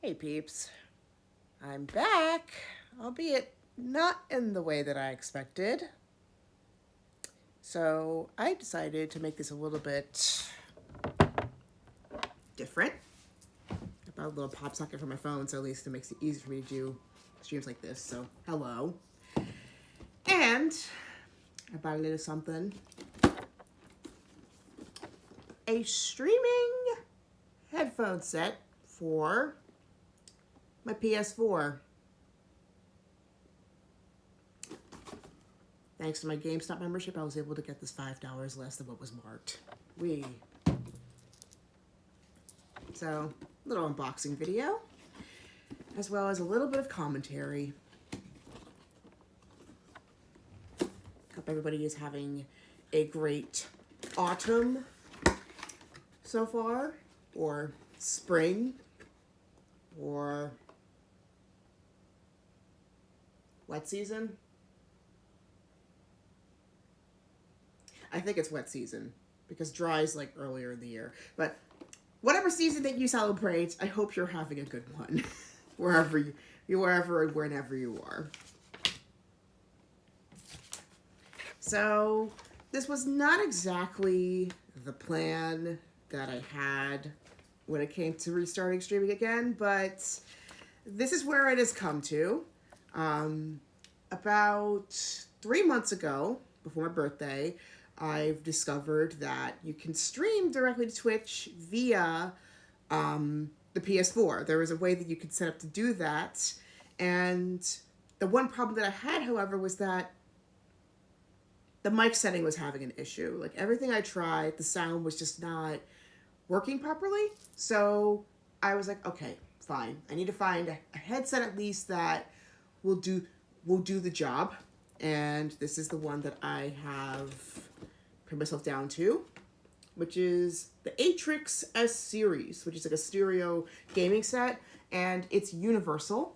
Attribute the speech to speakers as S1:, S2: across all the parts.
S1: Hey peeps, I'm back, albeit not in the way that I expected. So I decided to make this a little bit different. I bought a little pop socket for my phone, so at least it makes it easy for me to do streams like this. So hello. And I bought a little something. A streaming headphone set for my PS4. Thanks to my GameStop membership, I was able to get this $5 less than what was marked. So, little unboxing video, as well as a little bit of commentary. Hope everybody is having a great autumn so far, or spring, or wet season. I think it's wet season because dry is like earlier in the year. But whatever season that you celebrate, I hope you're having a good one wherever and whenever you are. So this was not exactly the plan that I had when it came to restarting streaming again, but this is where it has come to. About 3 months ago, before my birthday, I've discovered that you can stream directly to Twitch via the PS4. There was a way that you could set up to do that. And the one problem that I had, however, was that the mic setting was having an issue. Like everything I tried, the sound was just not working properly. So I was like, okay, fine. I need to find a headset at least that will do the job. And this is the one that I have put myself down to, which is the Atrix S series, which is like a stereo gaming set, and it's universal.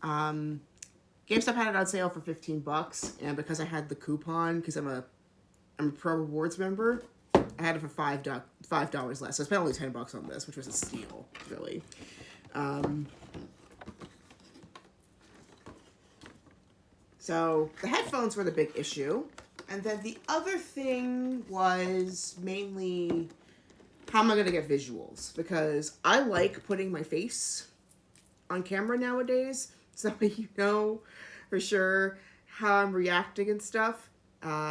S1: GameStop had it on sale for $15, and because I had the coupon, because I'm a Pro Rewards member, I had it for $5 less. So I spent only $10 on this, which was a steal, really. So the headphones were the big issue. And then the other thing was mainly how am I going to get visuals? Because I like putting my face on camera nowadays, so that you know for sure how I'm reacting and stuff.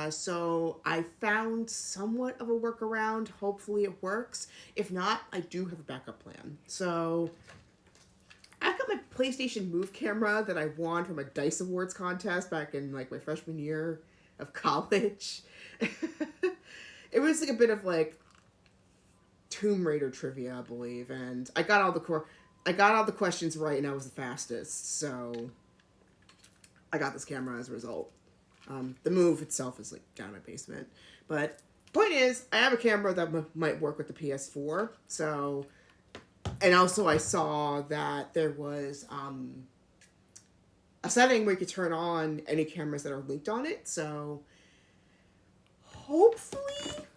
S1: So I found somewhat of a workaround. Hopefully it works. If not, I do have a backup plan. So I've got my PlayStation Move camera that I won from a DICE Awards contest back in like my freshman year of college. It was like a bit of like Tomb Raider trivia, I believe, and I got all the questions right, and I was the fastest. So I got this camera as a result. The Move itself is like down in my basement, but point is, I have a camera that might work with the PS4. So, and also I saw that there was a setting where you could turn on any cameras that are linked on it. So hopefully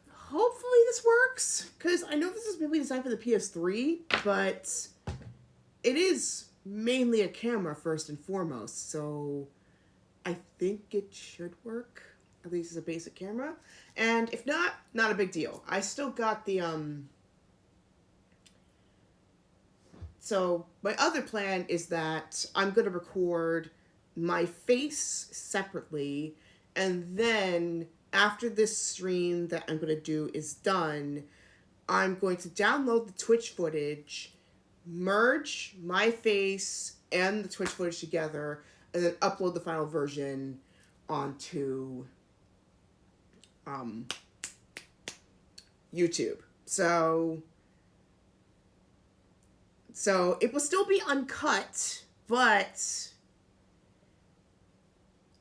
S1: this works, because I know this is maybe designed for the PS3, but it is mainly a camera first and foremost. So I think it should work, at least as a basic camera. And if not, not a big deal. I still got the So my other plan is that I'm going to record my face separately, and then after this stream that I'm going to do is done, I'm going to download the Twitch footage, merge my face and the Twitch footage together, and then upload the final version onto YouTube. So it will still be uncut, but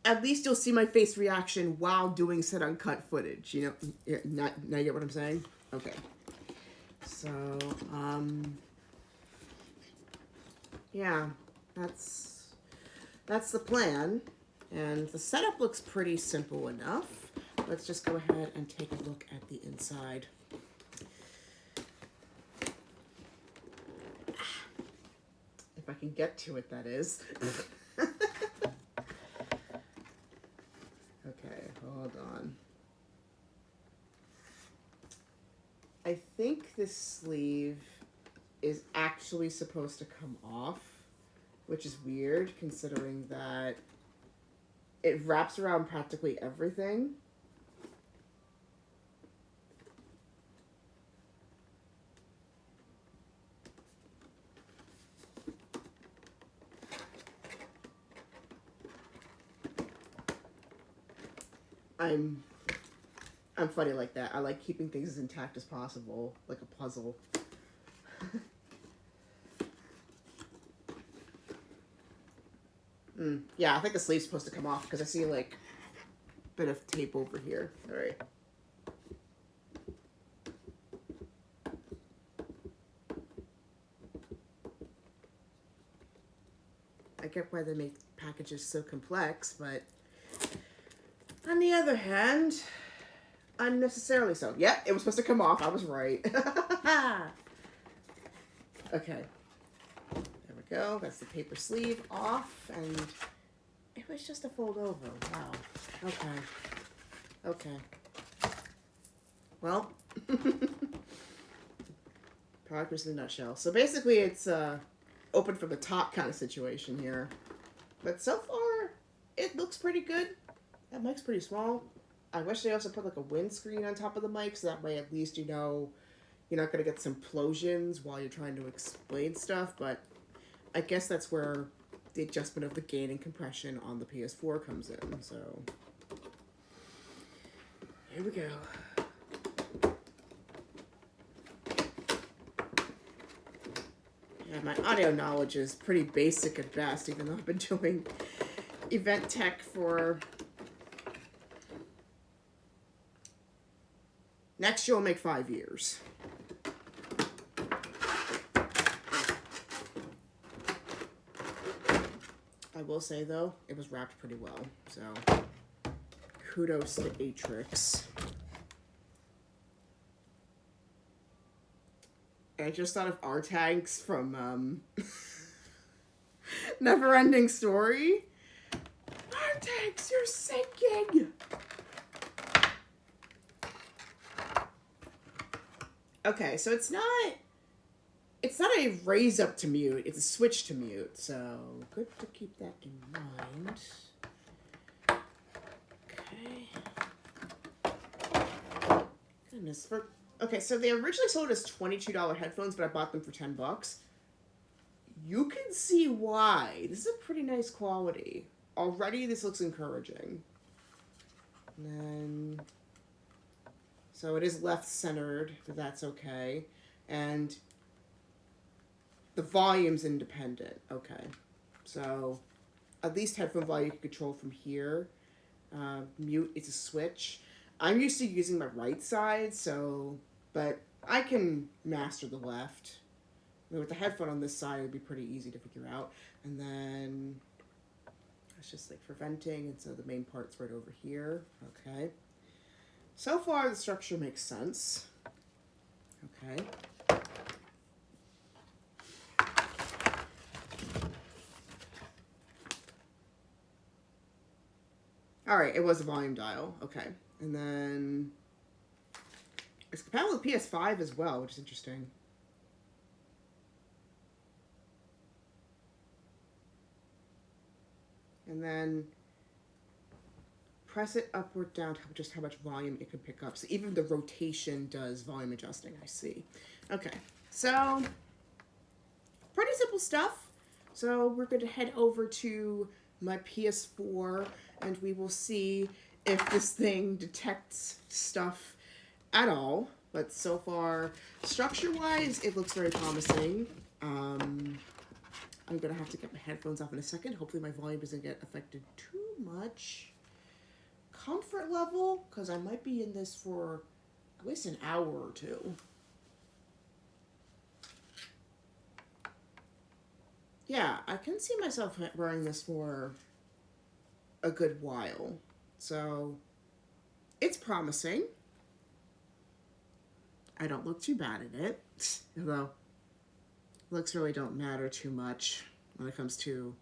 S1: at least you'll see my face reaction while doing said uncut footage. You know, now you get what I'm saying? Okay. So, yeah, that's the plan. And the setup looks pretty simple enough. Let's just go ahead and take a look at the inside. I can get to it, that is. Okay, hold on. I think this sleeve is actually supposed to come off, which is weird considering that it wraps around practically everything. I'm funny like that. I like keeping things as intact as possible, like a puzzle. Yeah, I think the sleeve's supposed to come off because I see like a bit of tape over here. All right. I get why they make packages so complex, but on the other hand, unnecessarily so. Yep, it was supposed to come off. I was right. Okay. There we go. That's the paper sleeve off, and it was just a fold over. Wow. Okay. Okay. Well, progress in a nutshell. So basically, it's open from the top kind of situation here. But so far, it looks pretty good. That mic's pretty small. I wish they also put like a windscreen on top of the mic, so that way at least you know you're not going to get some implosions while you're trying to explain stuff. But I guess that's where the adjustment of the gain and compression on the PS4 comes in. So here we go. Yeah, my audio knowledge is pretty basic at best, even though I've been doing event tech for... Next year will make 5 years. I will say, though, it was wrapped pretty well, so kudos to Atrix. I just thought of R-Tanks from Neverending Story. R-Tanks, you're sinking! Okay, so it's not a raise up to mute, it's a switch to mute, so good to keep that in mind. Okay. Goodness, okay, so they originally sold as $22 headphones, but I bought them for $10. You can see why. This is a pretty nice quality. Already, this looks encouraging. And then... So it is left-centered, but that's okay. And the volume's independent. Okay. So at least headphone volume you can control from here. Mute is a switch. I'm used to using my right side, so... But I can master the left. With the headphone on this side, it would be pretty easy to figure out. And then it's just like for venting, and so the main part's right over here. Okay. So far, the structure makes sense. Okay. All right, it was a volume dial. Okay. And then it's compatible with PS5 as well, which is interesting. And then press it upward down to just how much volume it can pick up. So even the rotation does volume adjusting, I see. Okay, so pretty simple stuff. So we're going to head over to my PS4 and we will see if this thing detects stuff at all. But so far, structure-wise, it looks very promising. I'm going to have to get my headphones off in a second. Hopefully my volume doesn't get affected too much. Comfort level, because I might be in this for at least an hour or two. Yeah, I can see myself wearing this for a good while. So, it's promising. I don't look too bad in it. Although, looks really don't matter too much. when it comes to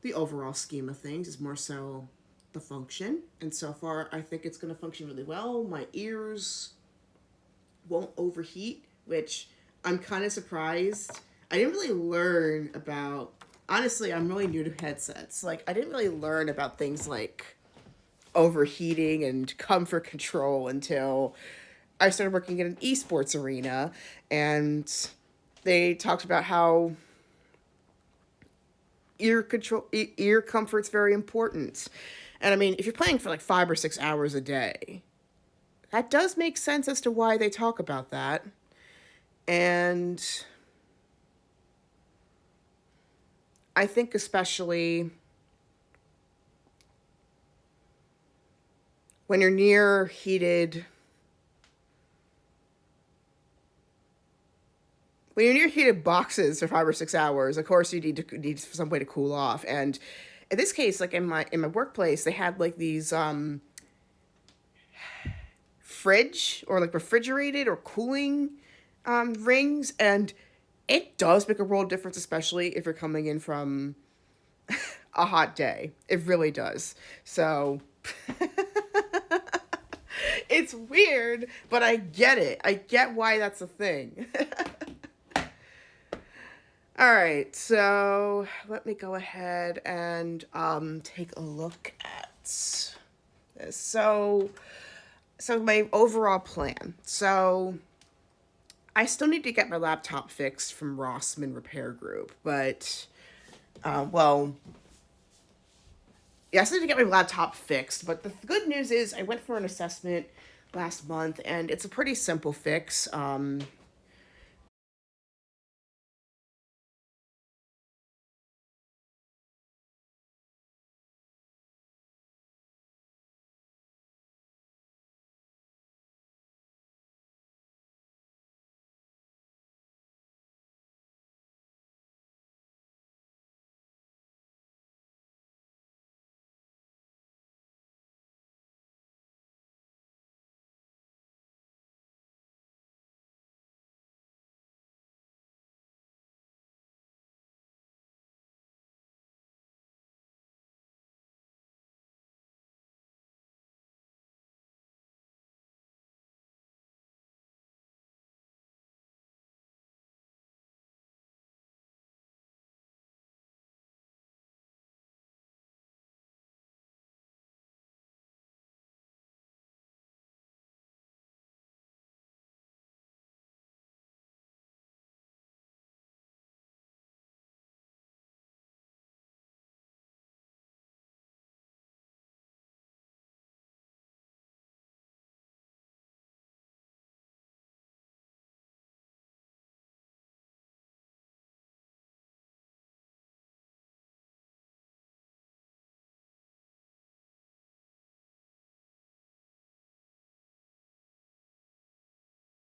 S1: the overall scheme of things. It's more so the function. And so far, I think it's going to function really well. My ears won't overheat, which I'm kind of surprised. I didn't really learn about, honestly, I'm really new to headsets. Like, I didn't really learn about things like overheating and comfort control until I started working in an esports arena, and they talked about how ear comfort's very important. And I mean, if you're playing for like 5 or 6 hours a day, that does make sense as to why they talk about that. And I think especially when you're near heated when you're near heated boxes for 5 or 6 hours, of course you need some way to cool off. And in this case, like in my workplace, they had like these fridge or like refrigerated or cooling rings, and it does make a world difference, especially if you're coming in from a hot day. It really does. So it's weird, but I get it. I get why that's a thing. All right, so let me go ahead and take a look at this. So my overall plan. So I still need to get my laptop fixed from Rossmann Repair Group, but yeah, I still need to get my laptop fixed. But the good news is I went for an assessment last month, and it's a pretty simple fix.